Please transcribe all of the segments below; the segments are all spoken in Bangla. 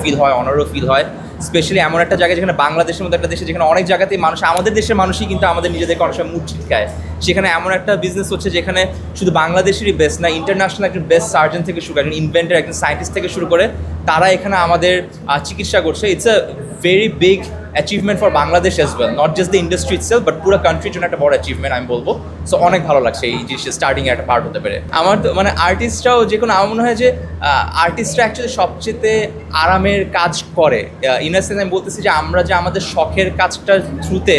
ফিল হয়, অনারও ফিল হয়, স্পেশালি এমন একটা জায়গায় যেখানে বাংলাদেশের মতো একটা দেশে যেখানে অনেক জায়গাতেই মানুষ, আমাদের দেশের মানুষই কিন্তু আমাদের নিজেদেরকে অনেক সময় মুড ছিটকায়, সেখানে এমন একটা বিজনেস হচ্ছে যেখানে শুধু বাংলাদেশেরই বেস্ট না, ইন্টারন্যাশনাল একজন বেস্ট সার্জন থেকে শুরু করে, একজন ইনভেন্টর, একজন সায়েন্টিস্ট থেকে শুরু করে তারা এখানে আমাদের চিকিৎসা করছে। It's a very big achievement for Bangladesh as well, not just the industry itself but পুরো কান্ট্রির জন্য একটা বড় অ্যাচিভমেন্ট আমি বলবো। সো অনেক ভালো লাগছে এই জিনিসটা স্টার্টিংয়ে একটা পার্ট হতে পেরে। আমার তো মানে আর্টিস্টরাও যে কোনো, আমার মনে হয় যে আর্টিস্টরা অ্যাকচুয়ালি সবচেয়ে আরামের কাজ করে। ইন আ সেন্স আমি বলতেছি যে আমরা যে আমাদের শখের কাজটার থ্রুতে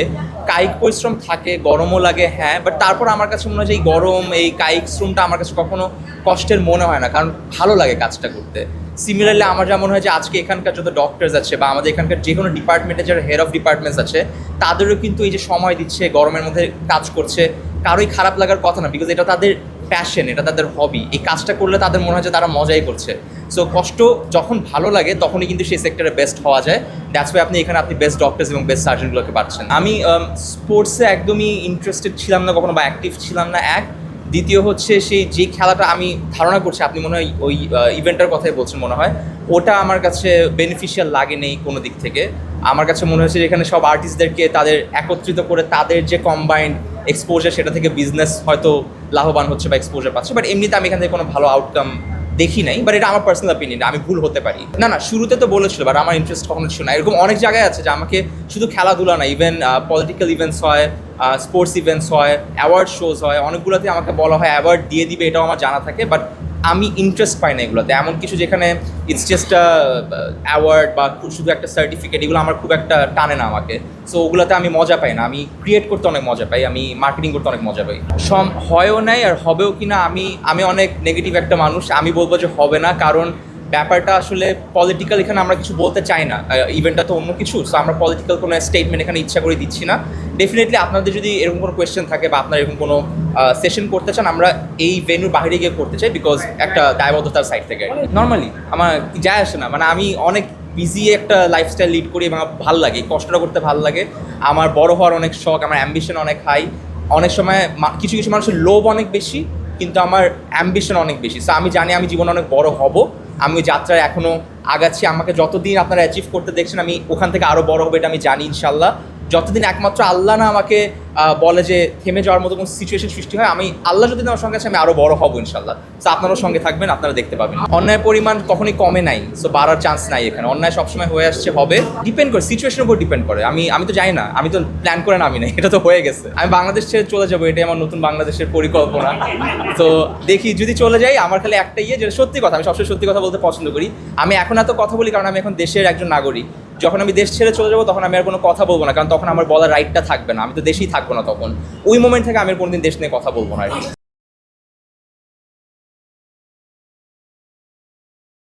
কায়িক পরিশ্রম থাকে, গরমও লাগে, হ্যাঁ, বাট তারপর আমার কাছে মনে হয় যে এই গরম, এই কায়িক শ্রমটা আমার কাছে কখনো কষ্টের মনে হয় না, কারণ ভালো লাগে কাজটা করতে। সিমিলারলি আমার যা মনে হয় যে আজকে এখানকার যত ডক্টরস আছে বা আমাদের এখানকার যে কোনো ডিপার্টমেন্টে যারা হেড অফ ডিপার্টমেন্টস আছে তাদেরও কিন্তু এই যে সময় দিচ্ছে, গরমের মধ্যে কাজ করছে, কারোই খারাপ লাগার কথা না, বিকজ এটা তাদের প্যাশন, এটা তাদের হবি। এই কাজটা করলে তাদের মনে হয় যে তারা মজাই করছে। সো কষ্ট যখন ভালো লাগে তখনই কিন্তু সেই সেক্টরে বেস্ট হওয়া যায়। দ্যাটস ওয়াই আপনি বেস্ট ডক্টরস এবং বেস্ট সার্জনগুলোকে পাচ্ছেন। আমি স্পোর্টসে একদমই ইন্টারেস্টেড ছিলাম না কখনো, বা অ্যাক্টিভ ছিলাম না, এক। দ্বিতীয় হচ্ছে সেই যে খেলাটা আমি ধারণা করছি, আপনি মনে হয় ওই ইভেন্টের কথাই বলছেন মনে হয়, ওটা আমার কাছে বেনিফিশিয়াল লাগে নেই কোনো দিক থেকে। আমার কাছে মনে হচ্ছে এখানে সব আর্টিস্টদেরকে তাদের একত্রিত করে তাদের যে কম্বাইন্ড এক্সপোজার, সেটা থেকে বিজনেস হয়তো লাভবান হচ্ছে বা এক্সপোজার পাচ্ছে, বাট এমনিতে আমি এখান থেকে কোনো ভালো আউটকাম দেখি নাই। বাট এটা আমার পার্সোনাল অপিনিয়ন, আমি ভুল হতে পারি। না, শুরুতে তো বলেছিল, বাট আমার ইন্টারেস্ট কখনো ছিল না। এরকম অনেক জায়গায় আছে যে আমাকে শুধু খেলাধুলা না, ইভেন পলিটিক্যাল ইভেন্টস হয়, স্পোর্টস ইভেন্টস হয়, অ্যাওয়ার্ড শোজ হয়, অনেকগুলোতে আমাকে বলা হয় অ্যাওয়ার্ড দিয়ে দিবে, এটাও আমার জানা থাকে, বাট আমি ইন্টারেস্ট পাই না এগুলোতে। এমন কিছু যেখানে ইটস জাস্ট অ্যাওয়ার্ড বা শুধু একটা সার্টিফিকেট, এগুলো আমার খুব একটা টানে না আমাকে। সো ওগুলোতে আমি মজা পাই না। আমি ক্রিয়েট করতে অনেক মজা পাই, আমি মার্কেটিং করতে অনেক মজা পাই। হয়ও নাই আর হবেও কি না, আমি অনেক নেগেটিভ একটা মানুষ। আমি বলবো যে হবে না, কারণ ব্যাপারটা আসলে পলিটিক্যাল, এখানে আমরা কিছু বলতে চাই না, ইভেন্টটা তো অন্য কিছু। সো আমরা পলিটিক্যাল কোনো স্টেটমেন্ট এখানে ইচ্ছা করে দিচ্ছি না। ডেফিনেটলি আপনাদের যদি এরকম কোনো কোয়েশ্চেন থাকে বা আপনারা এরকম কোনো সেশন করতে চান, আমরা এই ভেন্যুর বাইরে গিয়ে করতে চাই, বিকজ একটা দায়বদ্ধতার সাইড থেকে। নর্মালি আমার যায় আসে না, মানে আমি অনেক বিজি একটা লাইফস্টাইল লিড করি এবং আমার ভালো লাগে, কষ্টটা করতে ভালো লাগে। আমার বড় হওয়ার অনেক শখ, আমার অ্যাম্বিশন অনেক হাই। অনেক সময় কিছু কিছু মানুষের লোভ অনেক বেশি, কিন্তু আমার অ্যাম্বিশন অনেক বেশি। সো আমি জানি আমি জীবনে অনেক বড় হব, আমি ওই যাত্রায় এখনও আগাচ্ছি। আমাকে যতদিন আপনারা অ্যাচিভ করতে দেখছেন, আমি ওখান থেকে আরও বড় হবে, এটা আমি জানি ইনশাল্লাহ। যতদিন একমাত্র আল্লাহ না আমাকে বলে যে থেমে যাওয়ার মতো কোনো সিচুয়েশন সৃষ্টি হয়, আমি আল্লাহ যদি আমার সঙ্গে আছে, আমি আরও বড় হব ইনশাল্লাহ। সো আপনারাও সঙ্গে থাকবেন, আপনারা দেখতে পাবেন। অন্যায়ের পরিমাণ কখনোই কমে নাই, সো বাড়ার চান্স নাই এখানে। অন্যায় সবসময় হয়ে আসছে, হবে, ডিপেন্ড করে সিচুয়েশনের উপর ডিপেন্ড করে। আমি তো জানি না, আমি তো প্ল্যান করে নামি নাই, এটা তো হয়ে গেছে। আমি বাংলাদেশ ছেড়ে চলে যাবো, এটাই আমার নতুন বাংলাদেশের পরিকল্পনা। তো দেখি যদি চলে যাই, আমার খালি একটা যেটা সত্যি কথা, আমি সবসময় সত্যি কথা বলতে পছন্দ করি। আমি এখন এত কথা বলি কারণ আমি এখন দেশের একজন নাগরিক। যখন আমি দেশ ছেড়ে চলে যাবো তখন আমি আর কোনো কথা বলবো না, কারণ তখন আমার বলার রাইটটা থাকবে না, আমি তো দেশেই থাকবো না তখন। ওই মোমেন্ট থেকে আমি কোনোদিন দেশ নিয়ে কথা বলবো না আর কি।